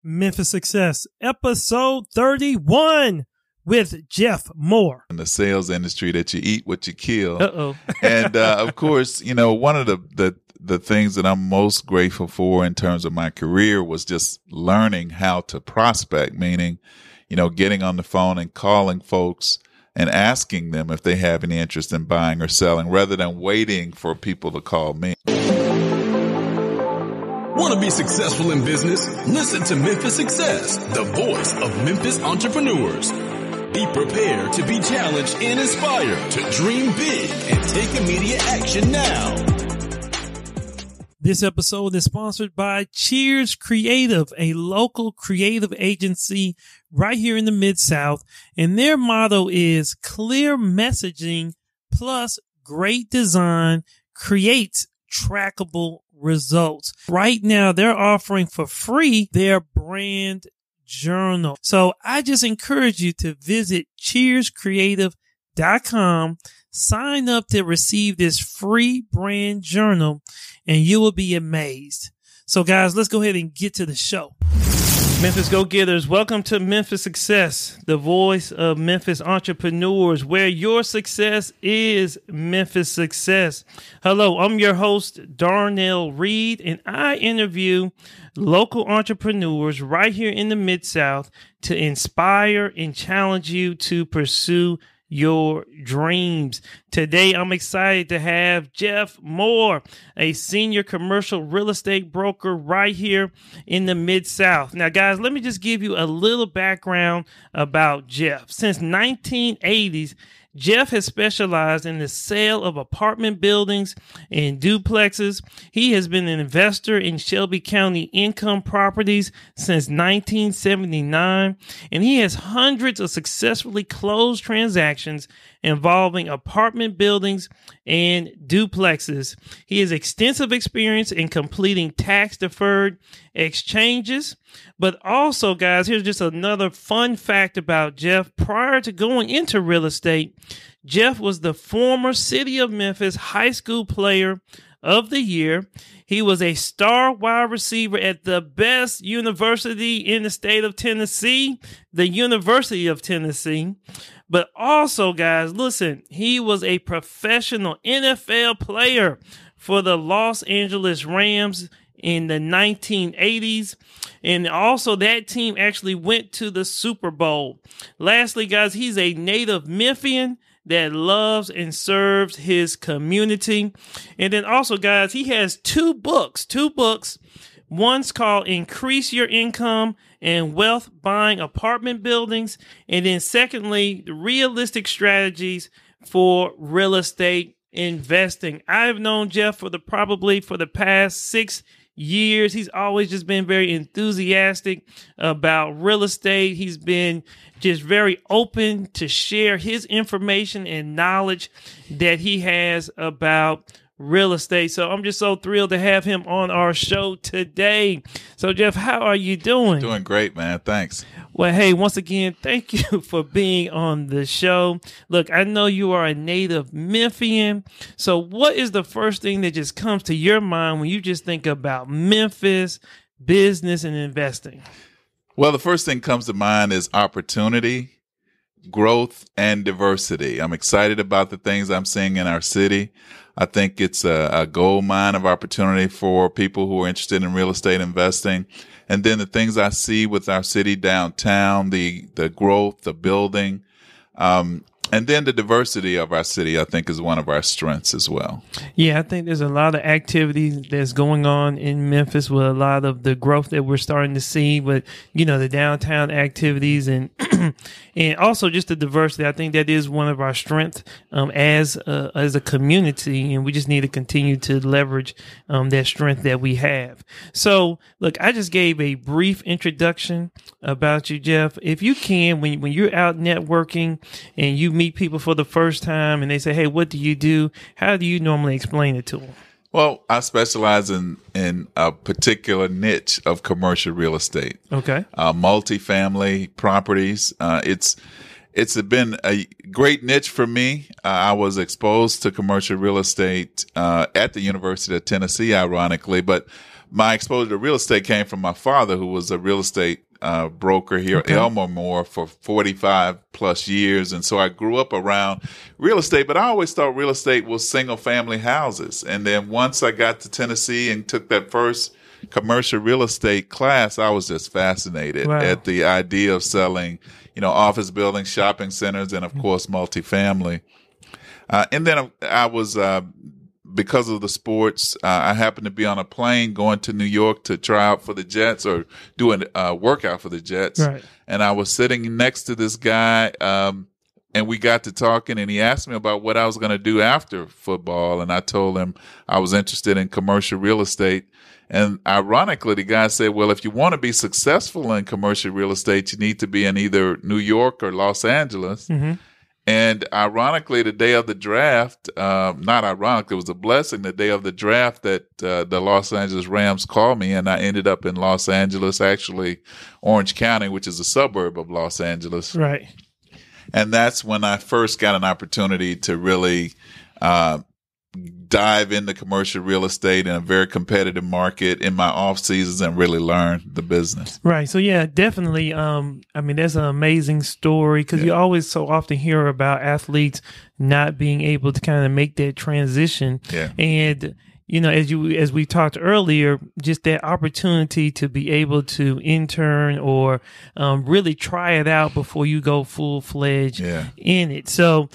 Memphis Success, episode 31 with Jeff Moore. In the sales industry, that you eat what you kill. Uh-oh. And of course, you know, one of the things that I'm most grateful for in terms of my career was just learning how to prospect, meaning, you know, getting on the phone and calling folks and asking them if they have any interest in buying or selling rather than waiting for people to call me. Want to be successful in business? Listen to Memphis Success, the voice of Memphis entrepreneurs. Be prepared to be challenged and inspired to dream big and take immediate action now. This episode is sponsored by Cheers Creative, a local creative agency right here in the Mid-South. And their motto is clear messaging plus great design creates trackable results. Right now, they're offering for free their brand journal. So I just encourage you to visit cheerscreative.com, sign up to receive this free brand journal, and you will be amazed. So guys, let's go ahead and get to the show. Memphis Go-Getters, welcome to Memphis Success, the voice of Memphis entrepreneurs, where your success is Memphis Success. Hello, I'm your host, Darnell Reed, and I interview local entrepreneurs right here in the Mid-South to inspire and challenge you to pursue your dreams. Today, I'm excited to have Jeff Moore, a senior commercial real estate broker right here in the Mid-South. Now, guys, let me just give you a little background about Jeff. Since 1980s, Jeff has specialized in the sale of apartment buildings and duplexes. He has been an investor in Shelby County income properties since 1979, and he has hundreds of successfully closed transactions involving apartment buildings and duplexes. He has extensive experience in completing tax-deferred exchanges. But also, guys, here's just another fun fact about Jeff. Prior to going into real estate, Jeff was the former City of Memphis High School Player of the Year. He was a star wide receiver at the best university in the state of Tennessee, the University of Tennessee. But also, guys, listen, he was a professional NFL player for the Los Angeles Rams in the 1980s. And also that team actually went to the Super Bowl. Lastly, guys, he's a native Memphian that loves and serves his community. And then also, guys, he has two books. One's called Increase Your Income and Wealth Buying Apartment Buildings. And then secondly, Realistic Strategies for Real Estate Investing. I've known Jeff for the past 6 years. He's always just been very enthusiastic about real estate. He's been just very open to share his information and knowledge that he has about real estate. So I'm just so thrilled to have him on our show today. So Jeff, how are you doing? Doing great, man. Thanks. Well, hey, once again, thank you for being on the show. Look, I know you are a native Memphian. So what is the first thing that just comes to your mind when you just think about Memphis, business, and investing? Well, the first thing comes to mind is opportunity, growth, and diversity. I'm excited about the things I'm seeing in our city. I think it's a gold mine of opportunity for people who are interested in real estate investing. And then the things I see with our city downtown, the growth, the building, and then the diversity of our city, I think, is one of our strengths as well. Yeah, I think there's a lot of activities that's going on in Memphis with a lot of the growth that we're starting to see with, you know, the downtown activities and and also just the diversity. I think that is one of our strengths as a community, and we just need to continue to leverage that strength that we have. So, look, I just gave a brief introduction about you, Jeff. If you can, when you're out networking and you meet people for the first time and they say, hey, what do you do? How do you normally explain it to them? Well, I specialize in a particular niche of commercial real estate. Okay. Multifamily properties. It's been a great niche for me. I was exposed to commercial real estate at the University of Tennessee, ironically, but my exposure to real estate came from my father, who was a real estate broker here at Elmore for 45 plus years. And so I grew up around real estate, but I always thought real estate was single family houses. And then once I got to Tennessee and took that first commercial real estate class, I was just fascinated at the idea of selling, office buildings, shopping centers, and of course, multifamily. And then I was, because of the sports, I happened to be on a plane going to New York to try out for the Jets or doing a workout for the Jets. Right. And I was sitting next to this guy, and we got to talking, and he asked me about what I was going to do after football. And I told him I was interested in commercial real estate. And ironically, the guy said, well, if you want to be successful in commercial real estate, you need to be in either New York or Los Angeles. Mm-hmm. And ironically, the day of the draft, not ironically, it was a blessing, the day of the draft that the Los Angeles Rams called me, and I ended up in Los Angeles, actually Orange County, which is a suburb of Los Angeles. Right. And that's when I first got an opportunity to really dive into commercial real estate in a very competitive market in my off seasons and really learn the business. Right. So yeah, definitely. That's an amazing story because you always so often hear about athletes not being able to kind of make that transition. Yeah. And as we talked earlier, just that opportunity to be able to intern or really try it out before you go full-fledged in it. So,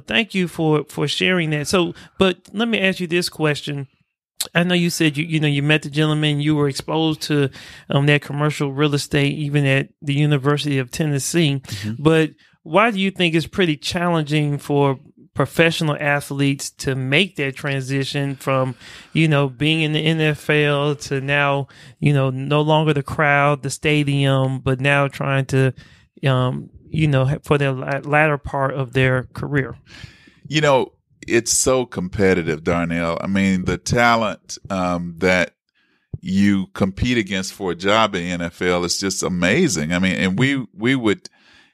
thank you for sharing that. So, but let me ask you this question. I know you said you met the gentleman, you were exposed to that commercial real estate even at the University of Tennessee. Mm-hmm. But why do you think it's pretty challenging for professional athletes to make that transition from, being in the NFL to now, no longer the crowd, the stadium, but now trying to, for the latter part of their career? It's so competitive, Darnell. I mean, the talent that you compete against for a job in the NFL is just amazing. I mean, and we would.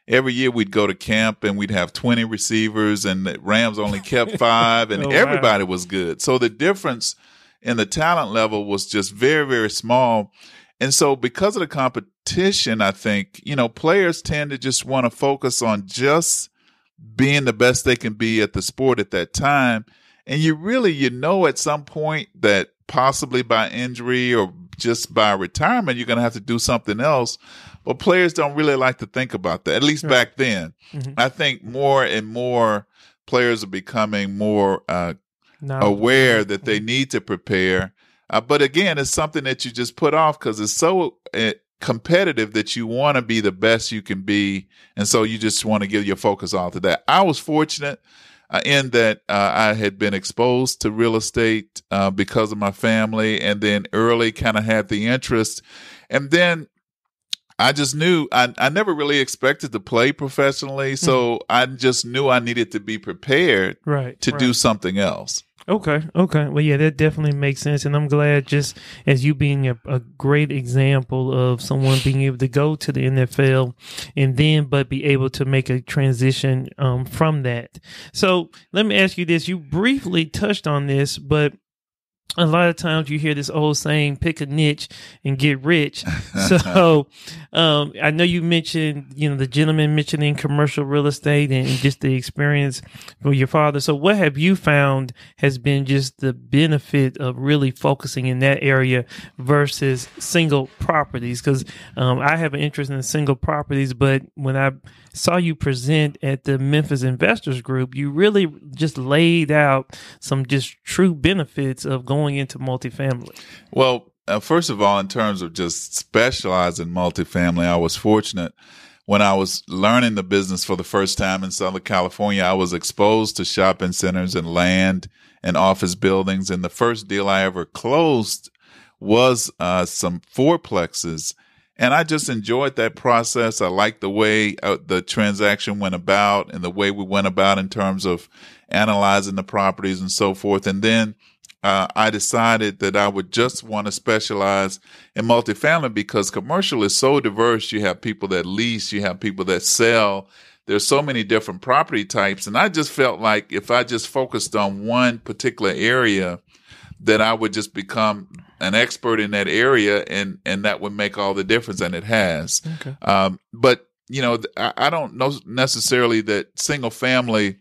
Every year we'd go to camp and we'd have 20 receivers, and the Rams only kept 5, and everybody was good. So the difference in the talent level was just very, very small. And so because of the competition, I think, players tend to just want to focus on just being the best they can be at the sport at that time. And you really, at some point that possibly by injury or just by retirement, you're going to have to do something else. But players don't really like to think about that, at least back then. Mm-hmm. I think more and more players are becoming more aware that they need to prepare. But again, it's something that you just put off because it's so competitive that you want to be the best you can be. And so you just want to give your focus all to that. I was fortunate in that I had been exposed to real estate because of my family, and then early kind of had the interest. And then I just knew I never really expected to play professionally. So I just knew I needed to be prepared to do something else. Okay. Well, yeah, that definitely makes sense. And I'm glad, just as you being a great example of someone being able to go to the NFL and then but be able to make a transition from that. So let me ask you this. You briefly touched on this, but a lot of times you hear this old saying, pick a niche and get rich. So I know you mentioned, the gentleman mentioning commercial real estate and just the experience with your father. So what have you found has been just the benefit of really focusing in that area versus single properties? Because I have an interest in single properties, but when I saw you present at the Memphis Investors Group, you really just laid out some just true benefits of going into multifamily. Well, first of all, in terms of just specializing in multifamily, I was fortunate. When I was learning the business for the first time in Southern California, I was exposed to shopping centers and land and office buildings. And the first deal I ever closed was some fourplexes. And I just enjoyed that process. I liked the way the transaction went about and the way we went about in terms of analyzing the properties and so forth. And then I decided that I would just want to specialize in multifamily because commercial is so diverse. You have people that lease, you have people that sell. There's so many different property types. And I just felt like if I just focused on one particular area, that I would just become an expert in that area, and that would make all the difference, and it has. Okay. But I don't know necessarily that single family.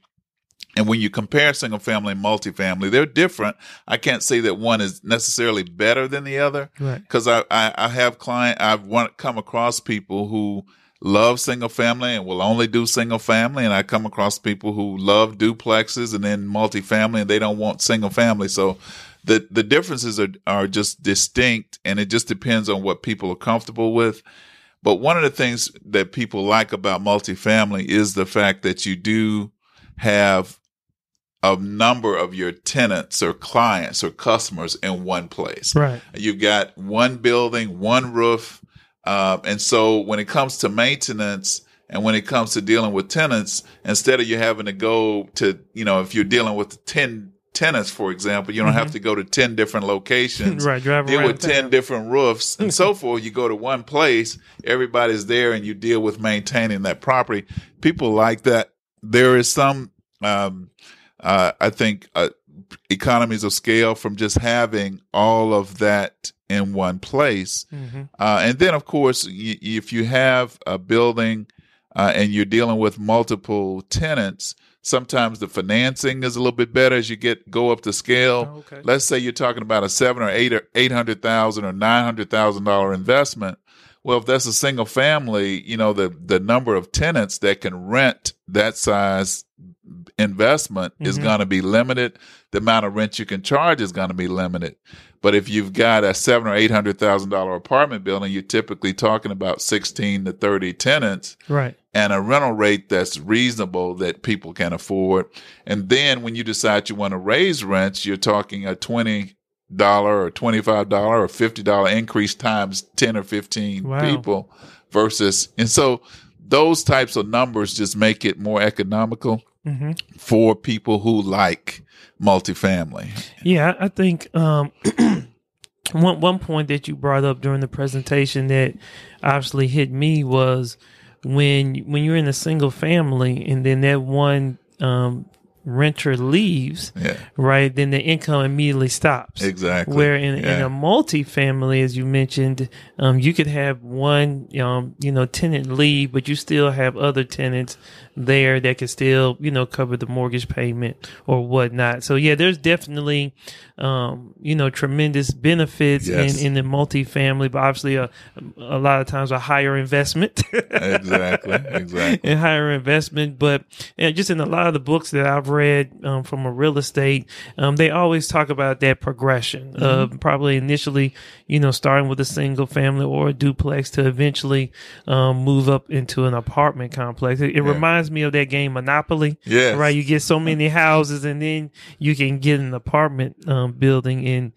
And when you compare single family and multifamily, they're different. I can't say that one is necessarily better than the other, Right. Because I have I've come across people who love single family and will only do single family, and I come across people who love duplexes and then multifamily, and they don't want single family. So the differences are just distinct, and it just depends on what people are comfortable with. But one of the things that people like about multifamily is the fact that you do have a number of your tenants or clients or customers in one place. Right. You've got one building, one roof. And so when it comes to maintenance and when it comes to dealing with tenants, instead of you having to go to, if you're dealing with 10 tenants, for example, you don't have to go to 10 different locations, Right, drive deal around with 10 different roofs and so forth. You go to one place, everybody's there, and you deal with maintaining that property. People like that. There is some, I think, economies of scale from just having all of that in one place. Mm-hmm. And then, of course, if you have a building and you're dealing with multiple tenants, sometimes the financing is a little bit better as you go up the scale. Oh, okay. Let's say you're talking about a $700,000 or $800,000 or $900,000 investment. Well, if that's a single family, the number of tenants that can rent that size investment is going to be limited. The amount of rent you can charge is going to be limited. But if you've got a $700,000 or $800,000 apartment building, you're typically talking about 16 to 30 tenants, right, and a rental rate that's reasonable that people can afford. And then when you decide you want to raise rents, you're talking a $20 or $25 or $50 increase times 10 or 15 people versus, and so those types of numbers just make it more economical for people who like multifamily. Yeah, I think one point that you brought up during the presentation that obviously hit me was when you're in a single family and then that one renter leaves, right, then the income immediately stops. Exactly. Where in a multifamily, as you mentioned, you could have one, tenant leave, but you still have other tenants there that can still, cover the mortgage payment or whatnot. So yeah, there's definitely, tremendous benefits in the multifamily, but obviously a lot of times a higher investment. Exactly. And higher investment. But just in a lot of the books that I've read from a real estate, they always talk about that progression of probably initially, starting with a single family or a duplex to eventually move up into an apartment complex. It reminds me of that game Monopoly. Yes. Right. You get so many houses and then you can get an apartment building. And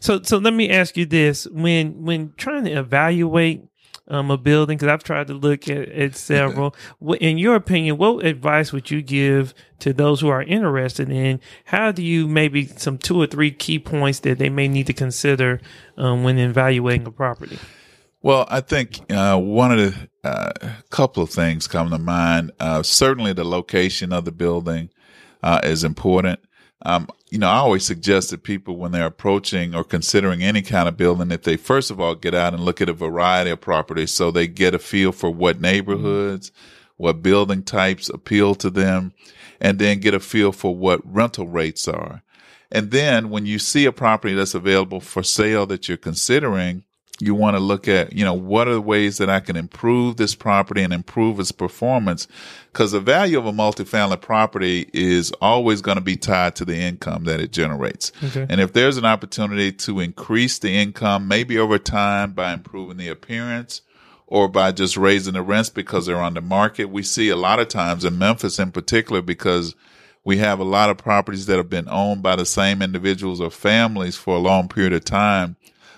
so let me ask you this. When trying to evaluate a building, because I've tried to look at several, in your opinion, what advice would you give to those who are interested in how do you maybe some 2 or 3 key points that they may need to consider when evaluating a property? Well, I think one of the couple of things come to mind. Certainly the location of the building is important. I always suggest that people, when they're approaching or considering any kind of building, that they first of all get out and look at a variety of properties so they get a feel for what neighborhoods, what building types appeal to them, and then get a feel for what rental rates are. And then when you see a property that's available for sale that you're considering, you want to look at, what are the ways that I can improve this property and improve its performance? Because the value of a multifamily property is always going to be tied to the income that it generates. Okay. And if there's an opportunity to increase the income, maybe over time by improving the appearance or by just raising the rents because they're on the market, we see a lot of times in Memphis in particular, because we have a lot of properties that have been owned by the same individuals or families for a long period of time.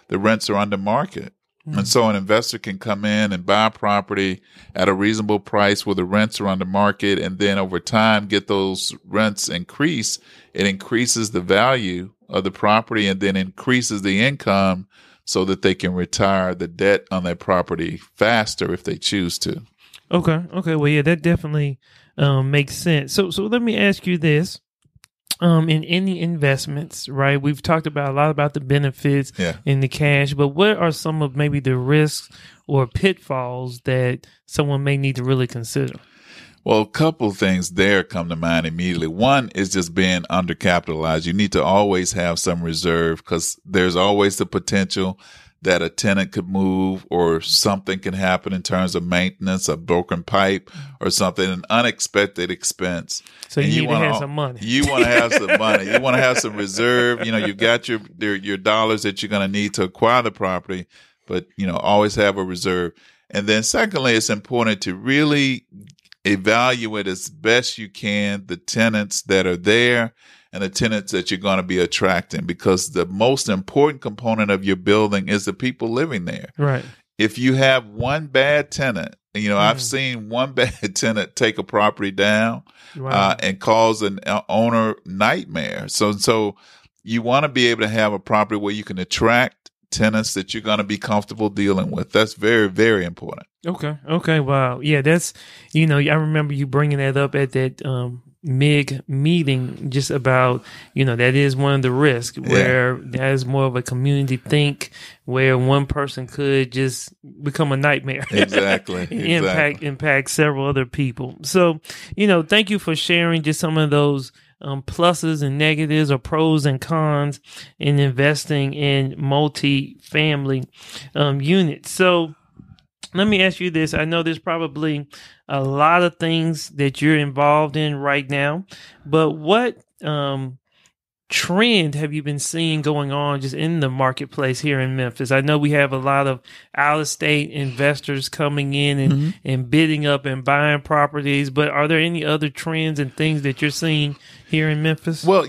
The rents are under market. And so an investor can come in and buy a property at a reasonable price where the rents are under market, and then over time get those rents increase. It increases the value of the property and then increases the income so that they can retire the debt on that property faster if they choose to. Okay. Well, yeah, that definitely makes sense. So let me ask you this. in any investments, right? We've talked about a lot about the benefits and the cash, but what are some of maybe the risks or pitfalls that someone may need to really consider? Well, a couple of things there come to mind immediately. One is just being undercapitalized. You need to always have some reserve because there's always the potential that a tenant could move or something can happen in terms of maintenance, a broken pipe or something, an unexpected expense. So you need to have some money. You want to have some money. You want to have some reserve. You've got your dollars that you're going to need to acquire the property, but, always have a reserve. And then secondly, it's important to really evaluate as best you can the tenants that are there and the tenants that you're going to be attracting, because the most important component of your building is the people living there. Right. If you have one bad tenant, I've seen one bad tenant take a property down and cause an owner nightmare. So you want to be able to have a property where you can attract tenants that you're going to be comfortable dealing with. That's very, very important. Okay. Wow. Yeah, that's, I remember you bringing that up at that MIG meeting, just about, that is one of the risks where that is more of a community think where one person could just become a nightmare. Exactly. Impact several other people. So, thank you for sharing just some of those pluses and negatives or pros and cons in investing in multi-family units. So let me ask you this. I know there's probably a lot of things that you're involved in right now, but what trend have you been seeing going on just in the marketplace here in Memphis? I know we have a lot of out-of-state investors coming in and bidding up and buying properties, but are there any other trends and things that you're seeing here in Memphis? Well,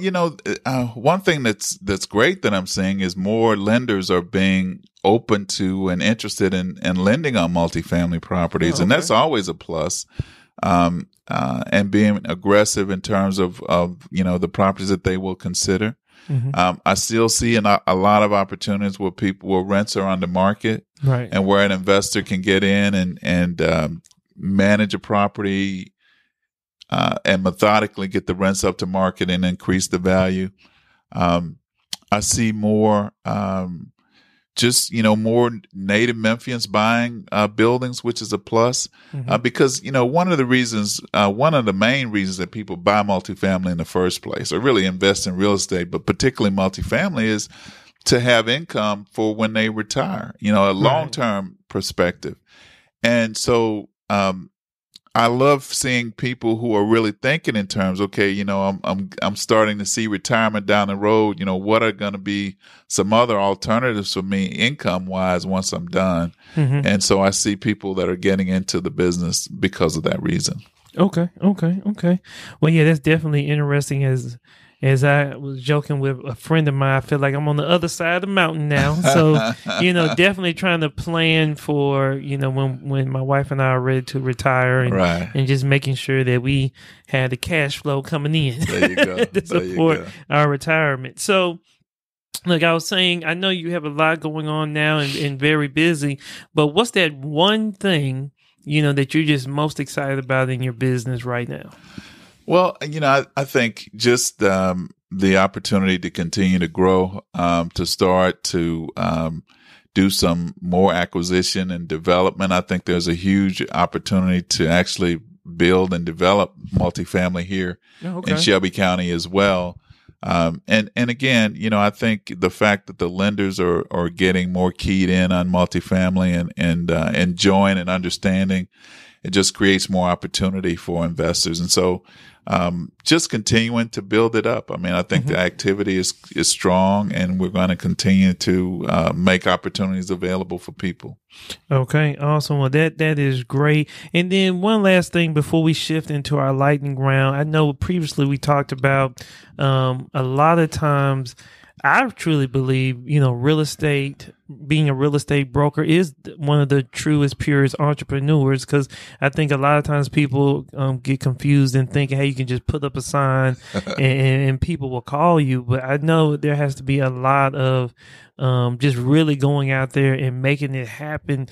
one thing that's great that I'm seeing is more lenders are being open to and interested in lending on multifamily properties, and that's always a plus. And being aggressive in terms of the properties that they will consider. I still see a lot of opportunities where rents are on the market, right, and where an investor can get in and manage a property and methodically get the rents up to market and increase the value. I see more more native Memphians buying buildings, which is a plus, because, one of the main reasons that people buy multifamily in the first place, or really invest in real estate, but particularly multifamily, is to have income for when they retire, a long-term perspective. And so, I love seeing people who are really thinking in terms, okay, I'm starting to see retirement down the road. What are going to be some other alternatives for me income wise once I'm done? And so I see people that are getting into the business because of that reason. Okay. Well, yeah, that's definitely interesting. As I was joking with a friend of mine, I feel like I'm on the other side of the mountain now. So, definitely trying to plan for, when my wife and I are ready to retire and just making sure that we have the cash flow coming in there you go. to support our retirement. So, look, I was saying, I know you have a lot going on now and very busy, but what's that one thing, that you're just most excited about in your business right now? Well, I think just the opportunity to continue to grow, to start to do some more acquisition and development. I think there's a huge opportunity to actually build and develop multifamily here in Shelby County as well. And again, I think the fact that the lenders are getting more keyed in on multifamily and enjoying and understanding, it just creates more opportunity for investors. And so, just continuing to build it up. I mean, I think the activity is strong, and we're going to continue to make opportunities available for people. Okay, awesome. Well, that is great. And then one last thing before we shift into our lightning round. I know previously we talked about a lot of times I truly believe, real estate, being a real estate broker is one of the truest, purest entrepreneurs, because I think a lot of times people get confused and thinking, hey, you can just put up a sign and people will call you. But I know there has to be a lot of just really going out there and making it happen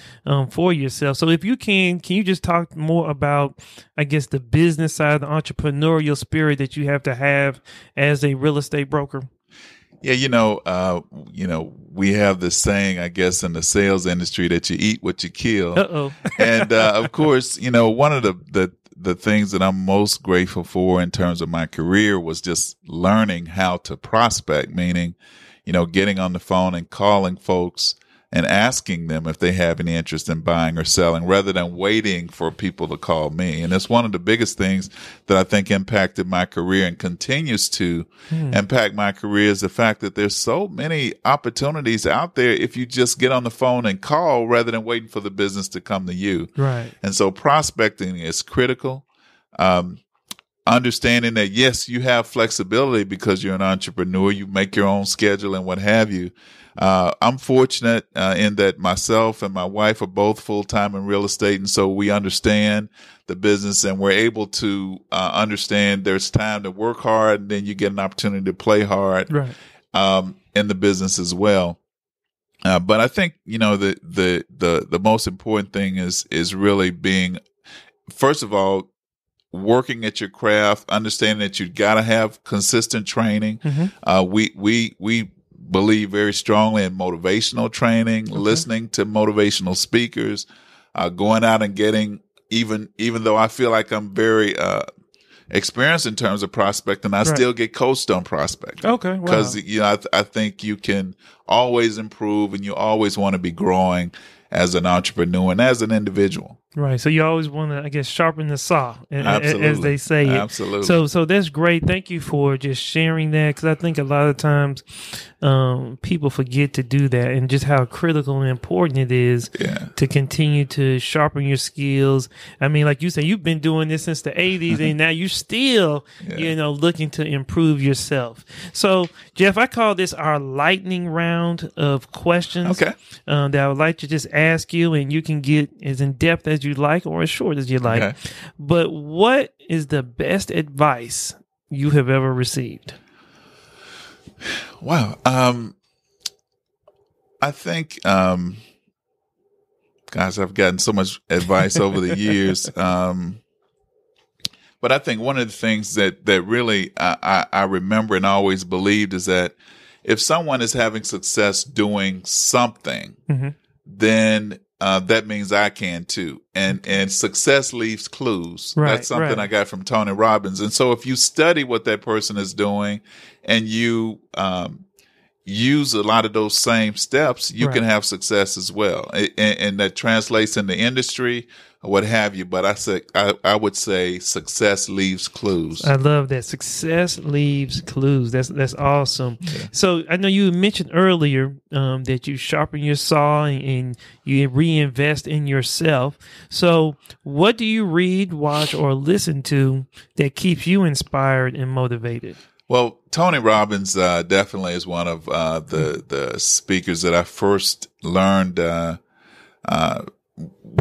for yourself. So if you can you just talk more about, I guess, the business side, the entrepreneurial spirit that you have to have as a real estate broker? Yeah, we have this saying, I guess, in the sales industry that you eat what you kill. Uh-oh. And of course, one of the things that I'm most grateful for in terms of my career was just learning how to prospect, meaning, getting on the phone and calling folks and asking them if they have any interest in buying or selling rather than waiting for people to call me. And it's one of the biggest things that I think impacted my career and continues to impact my career is the fact that there's so many opportunities out there if you just get on the phone and call rather than waiting for the business to come to you. Right. And so prospecting is critical. Understanding that, yes, you have flexibility because you're an entrepreneur, you make your own schedule and what have you. I'm fortunate in that myself and my wife are both full-time in real estate, and so we understand the business and we're able to understand there's time to work hard, and then you get an opportunity to play hard in the business as well. But I think, the most important thing is really being, first of all, working at your craft, understanding that you got to have consistent training. We believe very strongly in motivational training, listening to motivational speakers, going out and getting, even though I feel like I'm very experienced in terms of prospecting, I still get coached on prospecting. Okay. Wow. Because, I think you can always improve and you always want to be growing as an entrepreneur and as an individual. Right. So you always want to, I guess, sharpen the saw, as they say. Absolutely. So that's great. Thank you for just sharing that, because I think a lot of times people forget to do that, and just how critical and important it is to continue to sharpen your skills. I mean, like you say, you've been doing this since the 80s, and now you're still, looking to improve yourself. So, Jeff, I call this our lightning round of questions that I would like to just ask you, and you can get as in depth as you like or as short as you like. Okay. But what is the best advice you have ever received? Wow. I think, gosh, I've gotten so much advice over the years. But I think one of the things that really I remember and always believed is that if someone is having success doing something, then that means I can too. And success leaves clues. That's something I got from Tony Robbins. And so if you study what that person is doing and you use a lot of those same steps, you can have success as well. And that translates in the industry, what have you. But I would say success leaves clues. I love that. Success leaves clues. That's awesome. Yeah. So I know you mentioned earlier that you sharpen your saw and you reinvest in yourself. So what do you read, watch, or listen to that keeps you inspired and motivated? Well, Tony Robbins definitely is one of the speakers that I first learned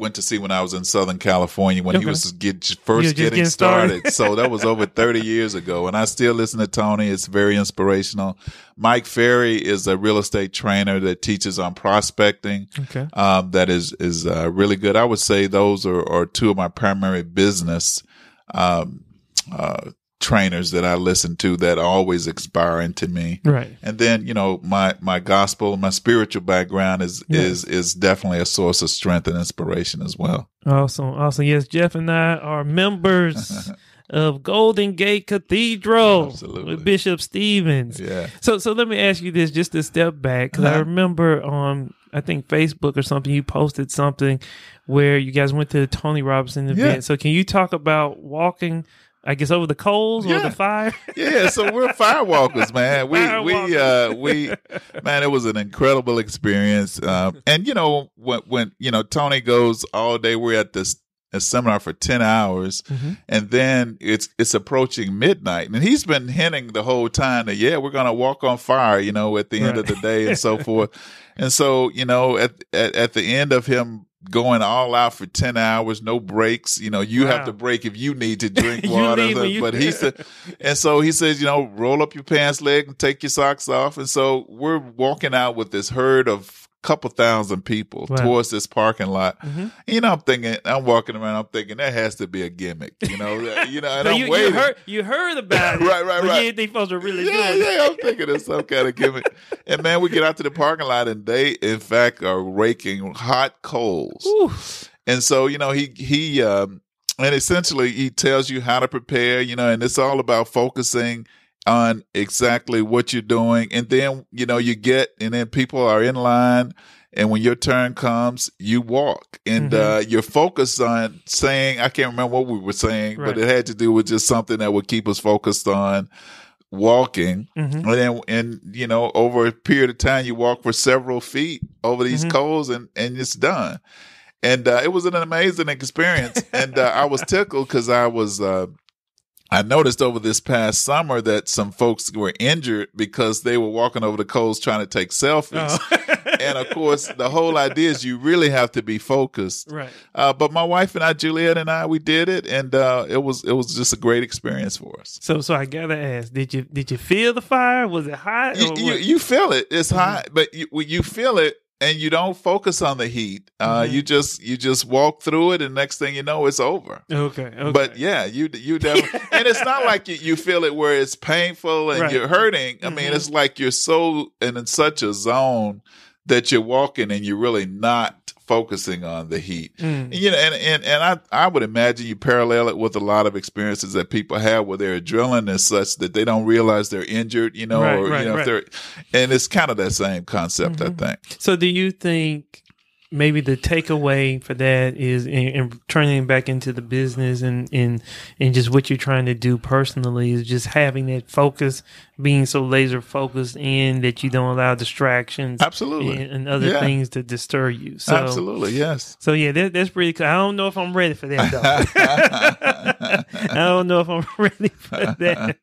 went to see when I was in Southern California when he was getting started. So that was over 30 years ago. And I still listen to Tony. It's very inspirational. Mike Ferry is a real estate trainer that teaches on prospecting. Okay. That is really good. I would say those are two of my primary business trainers that I listen to that are always inspiring to me. Right. And then, my gospel, my spiritual background is definitely a source of strength and inspiration as well. Awesome. Yes, Jeff and I are members of Golden Gate Cathedral with Bishop Stevens. Yeah. So let me ask you this, just to step back, because I remember on, I think, Facebook or something, you posted something where you guys went to the Tony Robinson event. Yeah. So can you talk about walking, I guess, over the coals or the fire? Yeah, so we're firewalkers, man. Man, it was an incredible experience. And when Tony goes all day, we're at this a seminar for 10 hours. And then it's approaching midnight. And he's been hinting the whole time that, yeah, we're going to walk on fire, you know, at the end of the day and so forth. And so, you know, at the end of him going all out for 10 hours, no breaks, you know, you have to break if you need to drink water. But he said, and so he says, you know, roll up your pants leg and take your socks off. And so we're walking out with this herd of couple thousand people towards this parking lot. You know, I'm walking around, I'm thinking that has to be a gimmick, you know, and I'm waiting. You heard about it. right. You didn't think folks were really doing it. Yeah, I'm thinking it's some kind of gimmick. And man, we get out to the parking lot and they, in fact, are raking hot coals. Ooh. And so, you know, he and essentially he tells you how to prepare, you know, and it's all about focusing on exactly what you're doing. And then, you know, and then people are in line. And when your turn comes, you walk. And you're focused on saying, I can't remember what we were saying, but it had to do with just something that would keep us focused on walking. And you know, over a period of time, you walk for several feet over these coals and it's done. And it was an amazing experience. And I was tickled because I noticed over this past summer that some folks were injured because they were walking over the coals trying to take selfies. And of course, the whole idea is you really have to be focused. Right. But my wife and I, Juliet and I, we did it, and it was just a great experience for us. So I gotta ask, did you feel the fire? Was it hot? You feel it. It's hot, but you feel it. And you don't focus on the heat. You just walk through it, and next thing you know, it's over. Okay. But yeah, you definitely, and it's not like you feel it where it's painful and you're hurting. I mean, it's like you're so in such a zone that you're walking and you're really not focusing on the heat. You know, and I would imagine you parallel it with a lot of experiences that people have where their adrenaline is such that they don't realize they're injured, you know, if they're, and it's kind of that same concept, I think. So do you think maybe the takeaway for that is in turning back into the business and just what you're trying to do personally is just having that focus, being so laser focused in that you don't allow distractions and other things to disturb you. So, absolutely, yes. So yeah, that's pretty cool. I don't know if I'm ready for that though. I don't know if I'm ready for that.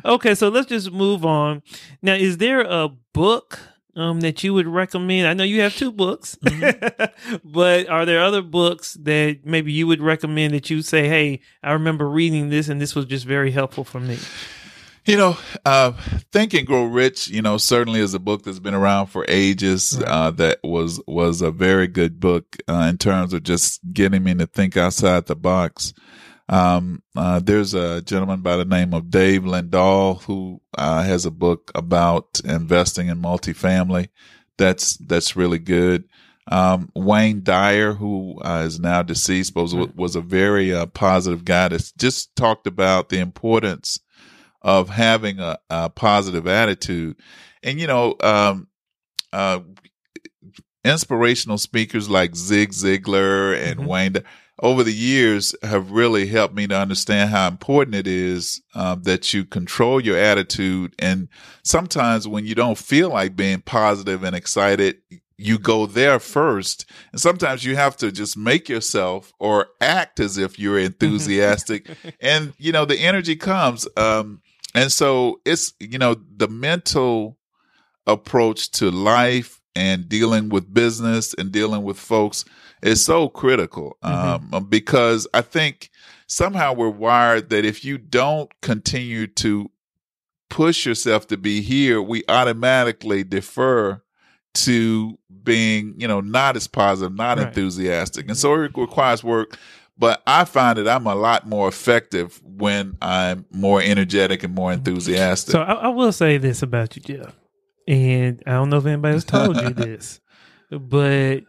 Okay, so let's just move on. Now, is there a book that you would recommend? I know you have 2 books, but are there other books that maybe you would recommend that you say, hey, I remember reading this and this was just very helpful for me? You know, Think and Grow Rich, you know, certainly is a book that's been around for ages. That was a very good book in terms of just getting me to think outside the box. There's a gentleman by the name of Dave Lindahl who has a book about investing in multifamily. That's really good. Wayne Dyer, who is now deceased, but was a very positive guy that just talked about the importance of having a positive attitude. And, you know, inspirational speakers like Zig Ziglar and Wayne Dyer over the years have really helped me to understand how important it is that you control your attitude. And sometimes when you don't feel like being positive and excited, you go there first. And sometimes you have to just make yourself or act as if you're enthusiastic. And, you know, the energy comes. And so it's, you know, the mental approach to life and dealing with business and dealing with folks is so critical because I think somehow we're wired that if you don't continue to push yourself to be here, we automatically defer to being, you know, not as positive, not enthusiastic. And so it requires work. But I find that I'm a lot more effective when I'm more energetic and more enthusiastic. So I will say this about you, Jeff. And I don't know if anybody has told you this, but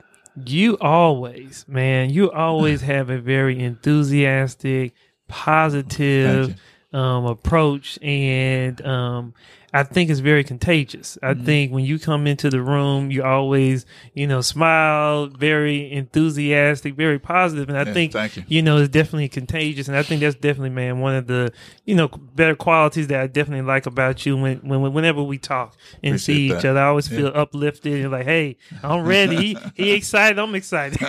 you always have a very enthusiastic, positive approach. And I think it's very contagious. I think when you come into the room, you always, you know, smile, very enthusiastic, very positive. And I think, you know, it's definitely contagious. And I think that's definitely, man, one of the, you know, better qualities that I definitely like about you whenever we talk and see each other. I always feel uplifted and like, hey, I'm ready. He excited. I'm excited.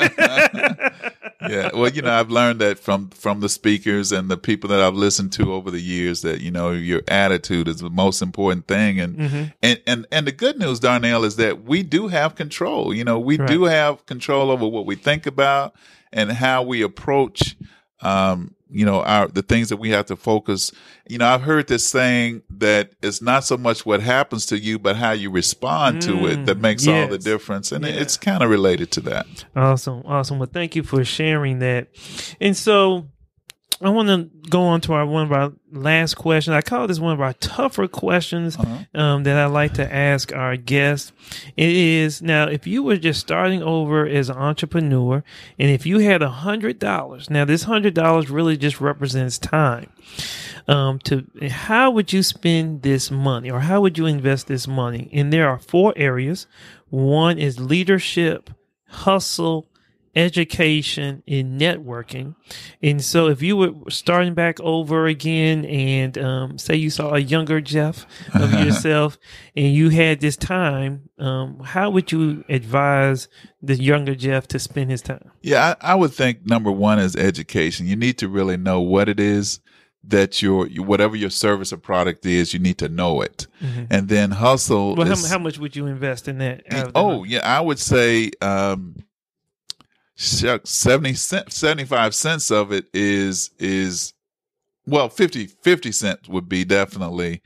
Yeah. Well, I've learned that from the speakers and the people that I've listened to over the years that, your attitude is the most important thing. And, and the good news, Darnell, is that we do have control. We do have control over what we think about and how we approach, the things that we have to focus. I've heard this saying that it's not so much what happens to you, but how you respond to it that makes all the difference. And it's kind of related to that. Awesome. Well, thank you for sharing that. And so I want to go on to one of our last questions. I call this one of our tougher questions that I like to ask our guests. It is, now, if you were just starting over as an entrepreneur, and if you had $100, now this $100 really just represents time. How would you spend this money, or how would you invest this money? And there are 4 areas. One is leadership, hustle, education, and networking. And so if you were starting back over again and say you saw a younger Jeff of yourself and you had this time, how would you advise the younger Jeff to spend his time? Yeah, I would think number one is education. You need to really know what it is that whatever your service or product is, you need to know it. And then hustle. Well, how much would you invest in that? I would say 75 cents of it is 50 cents would be definitely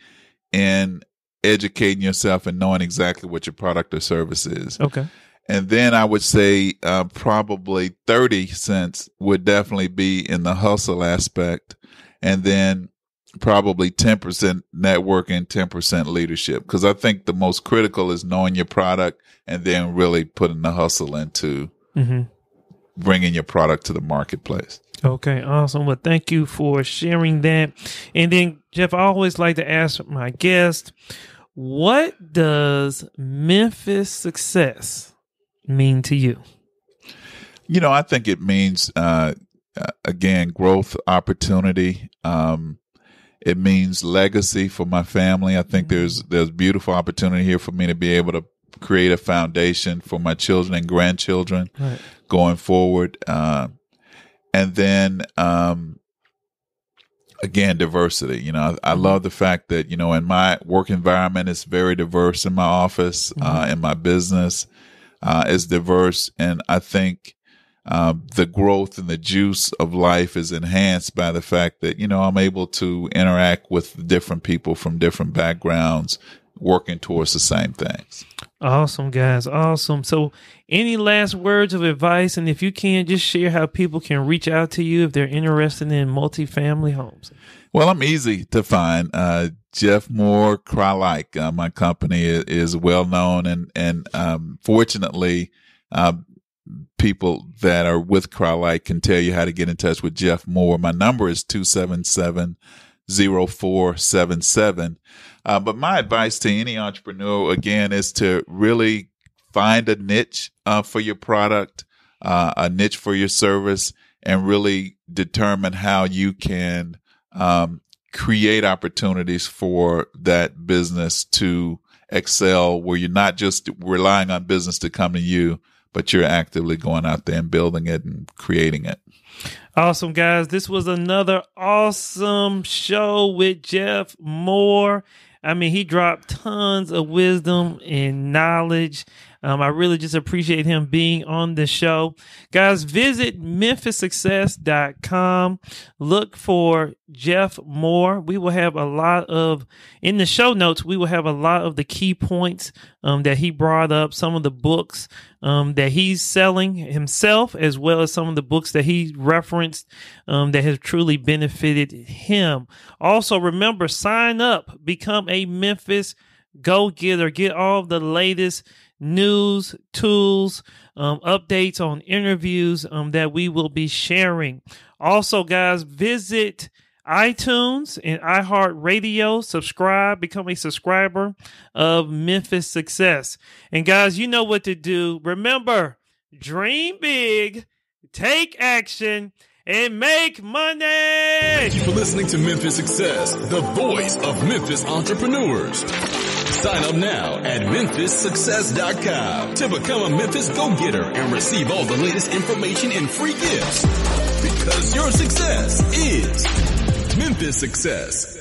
in educating yourself and knowing exactly what your product or service is. Okay. And then I would say probably 30 cents would definitely be in the hustle aspect. And then probably 10% networking, 10% leadership. Because I think the most critical is knowing your product and then really putting the hustle into bringing your product to the marketplace. Okay, awesome. Well, thank you for sharing that. And then, Jeff, I always like to ask my guests, what does Memphis success mean to you? I think it means, again, growth, opportunity. It means legacy for my family. I think there's beautiful opportunity here for me to be able to create a foundation for my children and grandchildren going forward. And then, again, diversity. I love the fact that, in my work environment, it's very diverse. In my office, in my business, it's diverse. And I think the growth and the juice of life is enhanced by the fact that, I'm able to interact with different people from different backgrounds, working towards the same things. Awesome, guys. Awesome. So any last words of advice? And if you can, just share how people can reach out to you if they're interested in multifamily homes. Well, I'm easy to find. Jeff Moore, Cry-Like. My company is well known, and fortunately, people that are with Cry-Like can tell you how to get in touch with Jeff Moore. My number is 277-0477. But my advice to any entrepreneur, again, is to really find a niche for your product, a niche for your service, and really determine how you can create opportunities for that business to excel, where you're not just relying on business to come to you, but you're actively going out there and building it and creating it. Awesome, guys. This was another awesome show with Jeff Moore. I mean, he dropped tons of wisdom and knowledge. I really just appreciate him being on the show. Guys, visit memphissuccess.com. Look for Jeff Moore. We will have in the show notes, we will have a lot of the key points that he brought up, some of the books that he's selling himself, as well as some of the books that he referenced that have truly benefited him. Also, remember, sign up, become a Memphis go-getter, get all the latest news, tools, updates on interviews that we will be sharing. Also, guys, visit iTunes and iHeartRadio, subscribe, become a subscriber of Memphis Success. And guys, you know what to do. Remember, dream big, take action, and make money. Thank you for listening to Memphis Success, the voice of Memphis entrepreneurs. Sign up now at MemphisSuccess.com to become a Memphis Go-Getter and receive all the latest information and free gifts. Because your success is Memphis Success.